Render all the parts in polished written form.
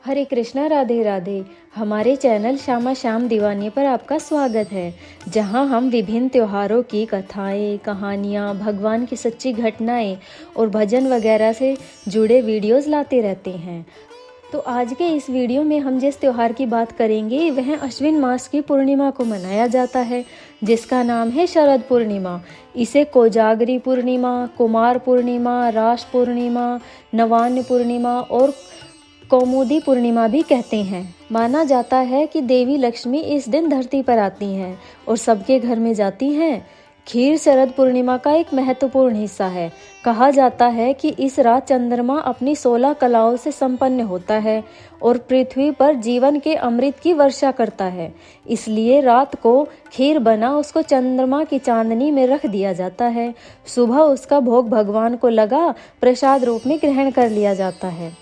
हरे कृष्णा, राधे राधे। हमारे चैनल श्यामा श्याम दीवानी पर आपका स्वागत है, जहां हम विभिन्न त्योहारों की कथाएं, कहानियां, भगवान की सच्ची घटनाएं और भजन वगैरह से जुड़े वीडियोस लाते रहते हैं। तो आज के इस वीडियो में हम जिस त्योहार की बात करेंगे वह अश्विन मास की पूर्णिमा को मनाया जाता है, जिसका नाम है शरद पूर्णिमा। इसे कोजागरी पूर्णिमा, कुमार पूर्णिमा, रास पूर्णिमा, नवान्न पूर्णिमा और कौमुदी पूर्णिमा भी कहते हैं। माना जाता है कि देवी लक्ष्मी इस दिन धरती पर आती हैं और सबके घर में जाती हैं। खीर शरद पूर्णिमा का एक महत्वपूर्ण हिस्सा है। कहा जाता है कि इस रात चंद्रमा अपनी 16 कलाओं से संपन्न होता है और पृथ्वी पर जीवन के अमृत की वर्षा करता है। इसलिए रात को खीर बना उसको चंद्रमा की चांदनी में रख दिया जाता है। सुबह उसका भोग भगवान को लगा प्रसाद रूप में ग्रहण कर लिया जाता है।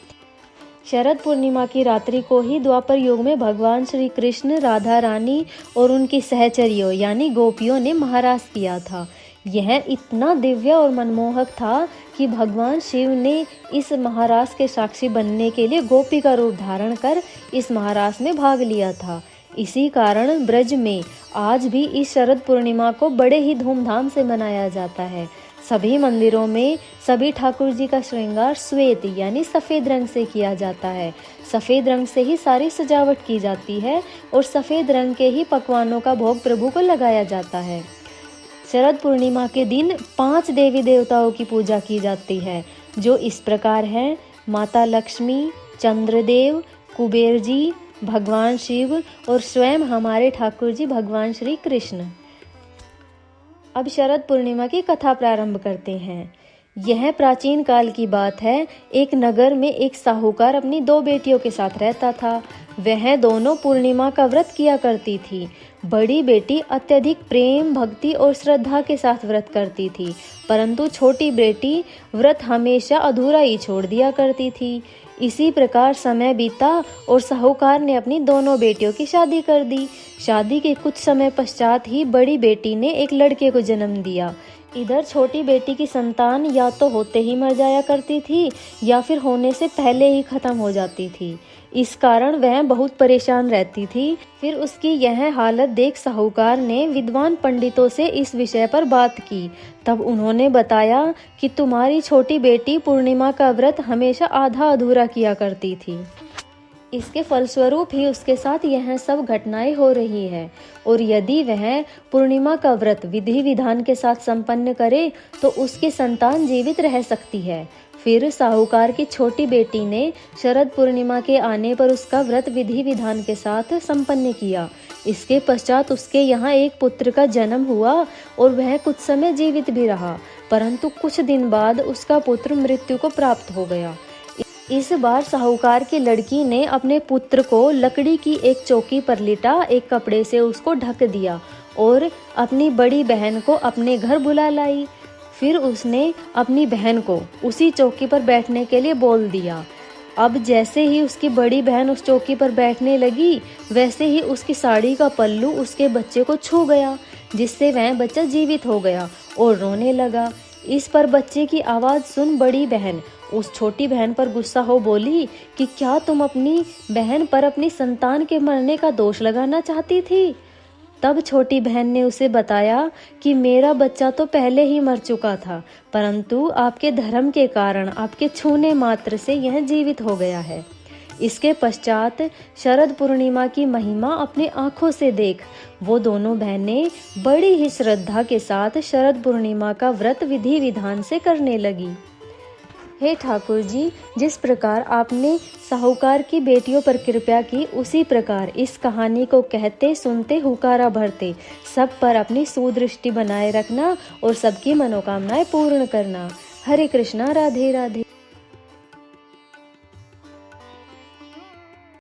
शरद पूर्णिमा की रात्रि को ही द्वापर युग में भगवान श्री कृष्ण, राधा रानी और उनकी सहचरियों यानी गोपियों ने महारास किया था। यह इतना दिव्य और मनमोहक था कि भगवान शिव ने इस महारास के साक्षी बनने के लिए गोपी का रूप धारण कर इस महारास में भाग लिया था। इसी कारण ब्रज में आज भी इस शरद पूर्णिमा को बड़े ही धूमधाम से मनाया जाता है। सभी मंदिरों में सभी ठाकुर जी का श्रृंगार श्वेत यानी सफ़ेद रंग से किया जाता है। सफ़ेद रंग से ही सारी सजावट की जाती है और सफ़ेद रंग के ही पकवानों का भोग प्रभु को लगाया जाता है। शरद पूर्णिमा के दिन 5 देवी देवताओं की पूजा की जाती है, जो इस प्रकार हैं: माता लक्ष्मी, चंद्रदेव, कुबेर जी, भगवान शिव और स्वयं हमारे ठाकुर जी भगवान श्री कृष्ण। अब शरद पूर्णिमा की कथा प्रारंभ करते हैं। यह प्राचीन काल की बात है। एक नगर में एक साहूकार अपनी 2 बेटियों के साथ रहता था। वह दोनों पूर्णिमा का व्रत किया करती थी। बड़ी बेटी अत्यधिक प्रेम, भक्ति और श्रद्धा के साथ व्रत करती थी, परंतु छोटी बेटी व्रत हमेशा अधूरा ही छोड़ दिया करती थी। इसी प्रकार समय बीता और साहूकार ने अपनी दोनों बेटियों की शादी कर दी। शादी के कुछ समय पश्चात ही बड़ी बेटी ने एक लड़के को जन्म दिया। इधर छोटी बेटी की संतान या तो होते ही मर जाया करती थी या फिर होने से पहले ही खत्म हो जाती थी। इस कारण वह बहुत परेशान रहती थी। फिर उसकी यह हालत देख साहूकार ने विद्वान पंडितों से इस विषय पर बात की। तब उन्होंने बताया कि तुम्हारी छोटी बेटी पूर्णिमा का व्रत हमेशा आधा अधूरा किया करती थी। इसके फलस्वरूप ही उसके साथ यह सब घटनाएं हो रही है, और यदि वह पूर्णिमा का व्रत विधि विधान के साथ संपन्न करे तो उसकी संतान जीवित रह सकती है। फिर साहूकार की छोटी बेटी ने शरद पूर्णिमा के आने पर उसका व्रत विधि विधान के साथ संपन्न किया। इसके पश्चात उसके यहाँ एक पुत्र का जन्म हुआ और वह कुछ समय जीवित भी रहा, परंतु कुछ दिन बाद उसका पुत्र मृत्यु को प्राप्त हो गया। इस बार साहूकार की लड़की ने अपने पुत्र को लकड़ी की एक चौकी पर लिटा एक कपड़े से उसको ढक दिया और अपनी बड़ी बहन को अपने घर बुला लाई। फिर उसने अपनी बहन को उसी चौकी पर बैठने के लिए बोल दिया। अब जैसे ही उसकी बड़ी बहन उस चौकी पर बैठने लगी, वैसे ही उसकी साड़ी का पल्लू उसके बच्चे को छू गया, जिससे वह बच्चा जीवित हो गया और रोने लगा। इस पर बच्चे की आवाज़ सुन बड़ी बहन उस छोटी बहन पर गुस्सा हो बोली कि क्या तुम अपनी बहन पर अपनी संतान के मरने का दोष लगाना चाहती थी? तब छोटी बहन ने उसे बताया कि मेरा बच्चा तो पहले ही मर चुका था, परंतु आपके धर्म के कारण, आपके छूने मात्र से यह जीवित हो गया है। इसके पश्चात शरद पूर्णिमा की महिमा अपनी आंखों से देख वो दोनों बहनें बड़ी ही श्रद्धा के साथ शरद पूर्णिमा का व्रत विधि विधान से करने लगी। हे ठाकुर जी, जिस प्रकार आपने साहूकार की बेटियों पर कृपा की, उसी प्रकार इस कहानी को कहते सुनते हुकारा भरते सब पर अपनी सुदृष्टि बनाए रखना और सबकी मनोकामनाएं पूर्ण करना। हरे कृष्णा, राधे राधे।